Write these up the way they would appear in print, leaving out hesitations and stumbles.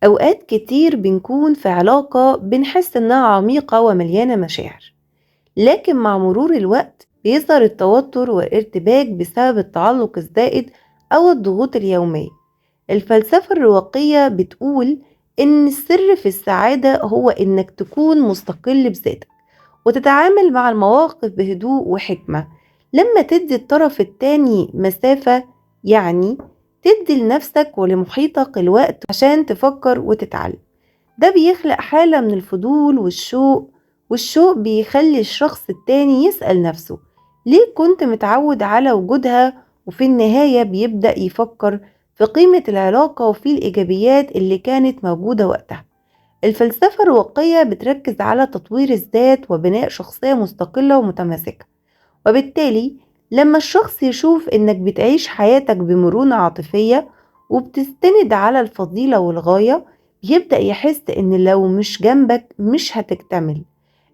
أوقات كتير بنكون في علاقة بنحس إنها عميقة ومليانة مشاعر، لكن مع مرور الوقت بيظهر التوتر والارتباك بسبب التعلق الزائد أو الضغوط اليومية. الفلسفة الرواقية بتقول إن السر في السعادة هو إنك تكون مستقل بذاتك وتتعامل مع المواقف بهدوء وحكمة. لما تدي الطرف التاني مسافة، يعني تدي لنفسك ولمحيطك الوقت عشان تفكر وتتعلم، ده بيخلق حالة من الفضول والشوق بيخلي الشخص التاني يسأل نفسه ليه كنت متعود على وجودها. وفي النهاية بيبدأ يفكر في قيمة العلاقة وفي الإيجابيات اللي كانت موجودة وقتها. الفلسفة الرواقية بتركز على تطوير الذات وبناء شخصية مستقلة ومتماسكة، وبالتالي لما الشخص يشوف إنك بتعيش حياتك بمرونة عاطفية وبتستند على الفضيلة والغاية، بيبدأ يحس إن لو مش جنبك مش هتكتمل.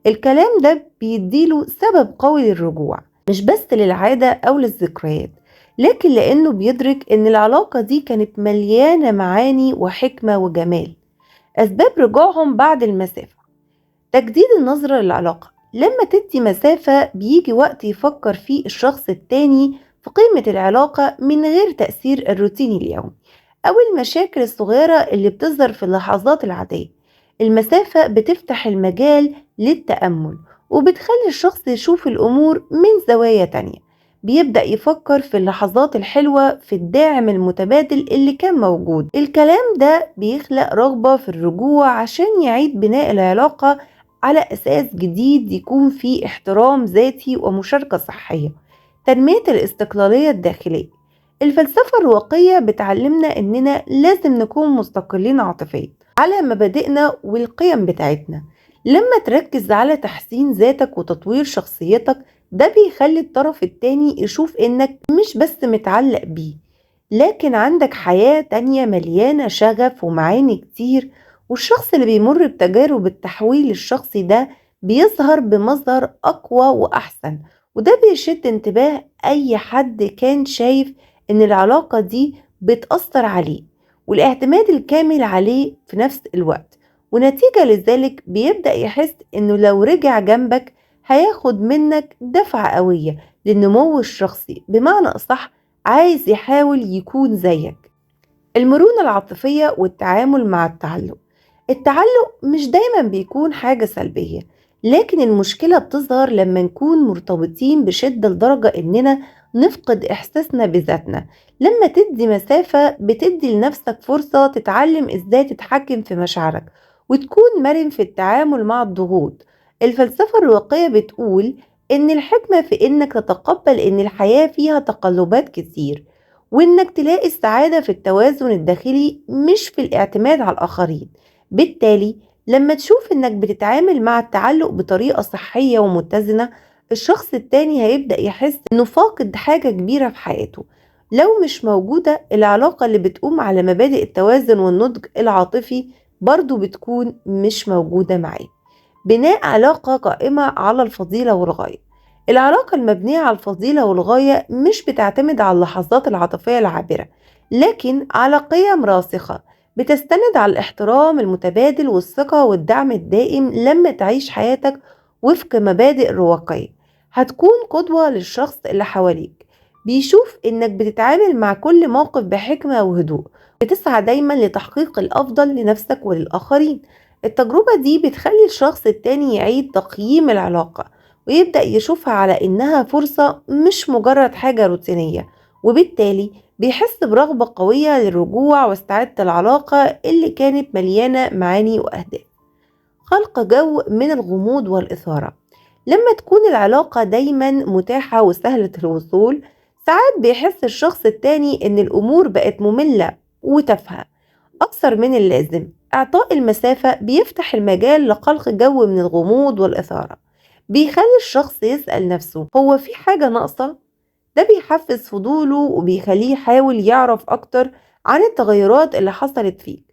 الكلام ده بيديله سبب قوي للرجوع، مش بس للعادة أو للذكريات، لكن لأنه بيدرك إن العلاقة دي كانت مليانة معاني وحكمة وجمال. أسباب رجوعهم بعد المسافة: تجديد النظرة للعلاقة. لما تدي مسافة بيجي وقت يفكر فيه الشخص التاني في قيمة العلاقة من غير تأثير الروتين اليومي أو المشاكل الصغيرة اللي بتظهر في اللحظات العادية. المسافة بتفتح المجال للتأمل وبتخلي الشخص يشوف الأمور من زوايا تانية. بيبدأ يفكر في اللحظات الحلوة، في الداعم المتبادل اللي كان موجود. الكلام ده بيخلق رغبة في الرجوع عشان يعيد بناء العلاقة على أساس جديد يكون فيه احترام ذاتي ومشاركة صحية. تنمية الاستقلالية الداخلية. الفلسفة الرواقية بتعلمنا إننا لازم نكون مستقلين عاطفيا على مبادئنا والقيم بتاعتنا. لما تركز على تحسين ذاتك وتطوير شخصيتك، ده بيخلي الطرف التاني يشوف إنك مش بس متعلق بيه، لكن عندك حياة تانية مليانة شغف ومعاني كتير. والشخص اللي بيمر بتجارب التحويل الشخصي ده بيظهر بمظهر أقوى وأحسن، وده بيشد انتباه أي حد كان شايف إن العلاقة دي بتأثر عليه والاعتماد الكامل عليه في نفس الوقت. ونتيجة لذلك بيبدأ يحس إنه لو رجع جنبك هياخد منك دفعة قوية للنمو الشخصي، بمعنى أصح عايز يحاول يكون زيك. المرونة العاطفية والتعامل مع التعلق. التعلق مش دايما بيكون حاجة سلبية، لكن المشكلة بتظهر لما نكون مرتبطين بشدة لدرجة إننا نفقد إحساسنا بذاتنا. لما تدي مسافة بتدي لنفسك فرصة تتعلم إزاي تتحكم في مشاعرك وتكون مرن في التعامل مع الضغوط. الفلسفة الرواقية بتقول إن الحكمة في إنك تتقبل إن الحياة فيها تقلبات كتير، وإنك تلاقي السعادة في التوازن الداخلي مش في الاعتماد على الآخرين. بالتالي لما تشوف إنك بتتعامل مع التعلق بطريقة صحية ومتزنة، الشخص التاني هيبدأ يحس إنه فاقد حاجة كبيرة في حياته. لو مش موجودة العلاقة اللي بتقوم على مبادئ التوازن والنضج العاطفي برضو بتكون مش موجودة معاه. بناء علاقة قائمة على الفضيلة والغاية. العلاقة المبنية على الفضيلة والغاية مش بتعتمد على اللحظات العاطفية العابرة، لكن على قيم راسخة بتستند على الاحترام المتبادل والثقة والدعم الدائم. لما تعيش حياتك وفق مبادئ رواقية هتكون قدوة للشخص اللي حواليك، بيشوف انك بتتعامل مع كل موقف بحكمة وهدوء، بتسعى دايما لتحقيق الأفضل لنفسك وللآخرين. التجربة دي بتخلي الشخص التاني يعيد تقييم العلاقة ويبدأ يشوفها على إنها فرصة مش مجرد حاجة روتينية، وبالتالي بيحس برغبة قوية للرجوع واستعادة العلاقة اللي كانت مليانة معاني وأهداف. خلق جو من الغموض والإثارة. لما تكون العلاقة دايما متاحة وسهلة الوصول، ساعات بيحس الشخص التاني إن الأمور بقت مملة وتافهة أكثر من اللازم. إعطاء المسافة بيفتح المجال لخلق جو من الغموض والإثارة، بيخلي الشخص يسأل نفسه هو في حاجة ناقصة. ده بيحفز فضوله وبيخليه يحاول يعرف أكتر عن التغيرات اللي حصلت فيك،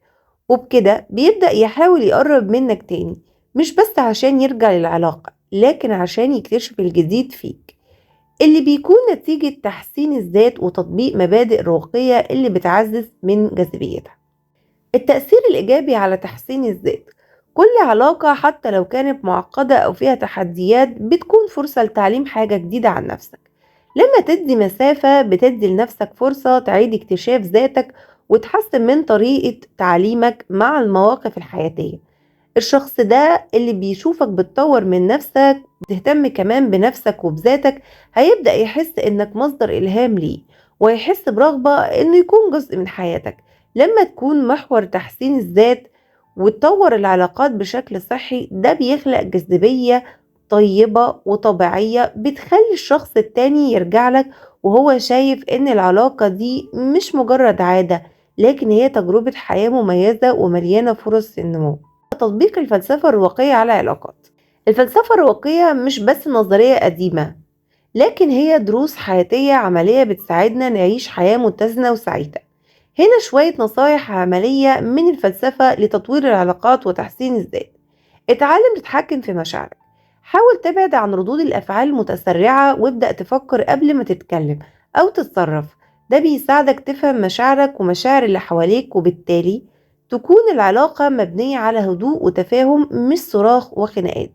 وبكده بيبدأ يحاول يقرب منك تاني، مش بس عشان يرجع للعلاقة لكن عشان يكتشف الجديد فيك اللي بيكون نتيجة تحسين الذات وتطبيق مبادئ رقية اللي بتعزز من جاذبيتها. التأثير الإيجابي على تحسين الذات. كل علاقة حتى لو كانت معقدة أو فيها تحديات بتكون فرصة لتعليم حاجة جديدة عن نفسك. لما تدي مسافة بتدي لنفسك فرصة تعيد اكتشاف ذاتك وتحسن من طريقة تعليمك مع المواقف الحياتية. الشخص ده اللي بيشوفك بتطور من نفسك بتهتم كمان بنفسك وبذاتك هيبدأ يحس انك مصدر إلهام ليه، ويحس برغبة انه يكون جزء من حياتك. لما تكون محور تحسين الذات وتطور العلاقات بشكل صحي ده بيخلق جاذبية طيبة وطبيعية بتخلي الشخص التاني يرجع لك وهو شايف ان العلاقة دي مش مجرد عادة، لكن هي تجربة حياة مميزة ومليانة فرص النمو. تطبيق الفلسفة الرواقية على العلاقات. الفلسفة الرواقية مش بس نظرية قديمة، لكن هي دروس حياتية عملية بتساعدنا نعيش حياة متزنة وسعيدة. هنا شوية نصايح عملية من الفلسفة لتطوير العلاقات وتحسين الذات. اتعلم تتحكم في مشاعرك. حاول تبعد عن ردود الأفعال المتسرعة وابدأ تفكر قبل ما تتكلم أو تتصرف. ده بيساعدك تفهم مشاعرك ومشاعر اللي حواليك، وبالتالي تكون العلاقة مبنية على هدوء وتفاهم مش صراخ وخناقات.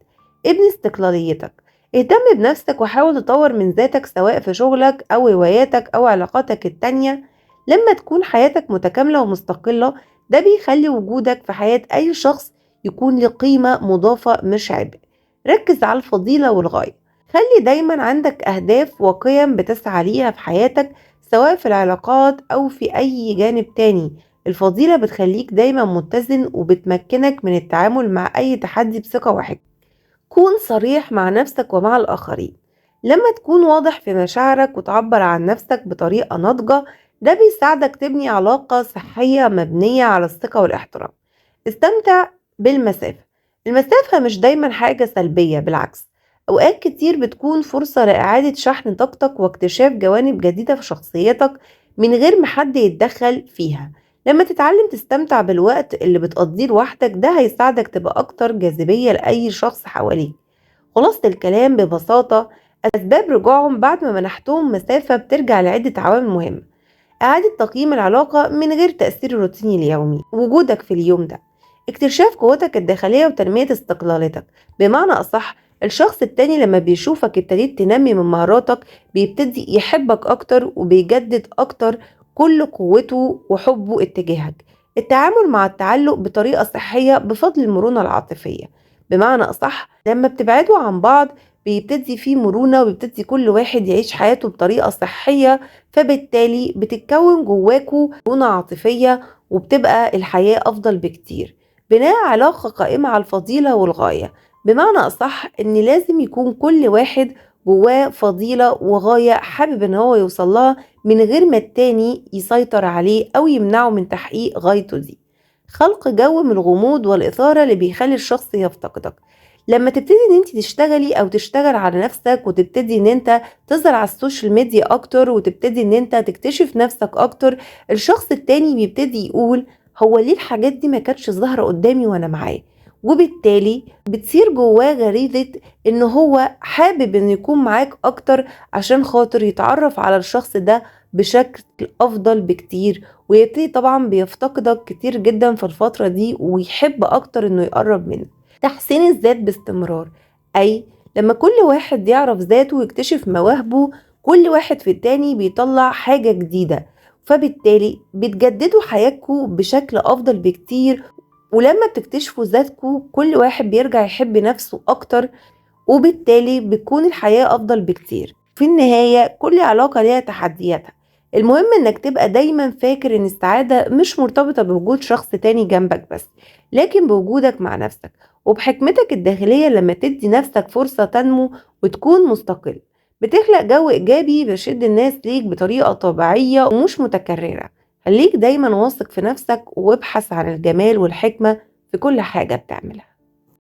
ابني استقلاليتك. اهتم بنفسك وحاول تطور من ذاتك سواء في شغلك أو هواياتك أو علاقاتك التانية. لما تكون حياتك متكاملة ومستقلة ده بيخلي وجودك في حياة أي شخص يكون له قيمة مضافة مش عبء. ركز على الفضيلة والغاية. خلي دايما عندك أهداف وقيم بتسعى ليها في حياتك سواء في العلاقات أو في أي جانب تاني. الفضيلة بتخليك دايما متزن وبتمكنك من التعامل مع أي تحدي بثقة وحكمة. كون صريح مع نفسك ومع الآخرين. لما تكون واضح في مشاعرك وتعبر عن نفسك بطريقة ناضجة ده بيساعدك تبني علاقة صحية مبنية على الثقة والاحترام. استمتع بالمسافة. المسافة مش دايما حاجة سلبية، بالعكس أوقات كتير بتكون فرصة لإعادة شحن طاقتك واكتشاف جوانب جديدة في شخصيتك من غير ما حد يتدخل فيها. لما تتعلم تستمتع بالوقت اللي بتقضيه لوحدك ده هيساعدك تبقى أكتر جاذبية لأي شخص حواليك. خلاصة الكلام ببساطة، أسباب رجوعهم بعد ما منحتهم مسافة بترجع لعدة عوامل مهمة. إعادة تقييم العلاقة من غير تأثير الروتين اليومي، وجودك في اليوم ده، اكتشاف قوتك الداخلية وتنمية استقلاليتك. بمعنى أصح الشخص التاني لما بيشوفك ابتديت تنمي من مهاراتك بيبتدي يحبك أكتر وبيجدد أكتر كل قوته وحبه اتجاهك. التعامل مع التعلق بطريقة صحية بفضل المرونة العاطفية. بمعنى أصح لما بتبعدوا عن بعض بيبتدي فيه مرونة وبيبتدي كل واحد يعيش حياته بطريقة صحية، فبالتالي بتتكون جواكوا مرونة عاطفية وبتبقى الحياة أفضل بكتير. بناء علاقة قائمة على الفضيلة والغاية. بمعنى أصح إن لازم يكون كل واحد جواه فضيلة وغاية حابب إن هو يوصلها من غير ما التاني يسيطر عليه أو يمنعه من تحقيق غايته دي. خلق جو من الغموض والإثارة اللي بيخلي الشخص يفتقدك. لما تبتدي ان انت تشتغلي او تشتغل على نفسك وتبتدي ان انت تظهر على السوشيال ميديا اكتر وتبتدي ان انت تكتشف نفسك اكتر، الشخص التاني بيبتدي يقول هو ليه الحاجات دي ما كانتش ظاهرة قدامي وانا معاه. وبالتالي بتصير جواه غريزة ان هو حابب ان يكون معاك اكتر عشان خاطر يتعرف على الشخص ده بشكل افضل بكتير، ويبتدي طبعا بيفتقدك كتير جدا في الفترة دي ويحب اكتر انه يقرب منك. تحسين الذات باستمرار، أي لما كل واحد يعرف ذاته ويكتشف مواهبه كل واحد في التاني بيطلع حاجة جديدة، فبالتالي بتجددوا حياتكم بشكل أفضل بكتير. ولما بتكتشفوا ذاتكم كل واحد بيرجع يحب نفسه أكتر، وبالتالي بتكون الحياة أفضل بكتير. في النهاية كل علاقة ليها تحدياتها. المهم انك تبقى دايما فاكر ان السعادة مش مرتبطة بوجود شخص تاني جنبك بس، لكن بوجودك مع نفسك وبحكمتك الداخلية. لما تدي نفسك فرصة تنمو وتكون مستقل بتخلق جو إيجابي بيشد الناس ليك بطريقة طبيعية ومش متكررة. خليك دايما واثق في نفسك وابحث عن الجمال والحكمة في كل حاجة بتعملها.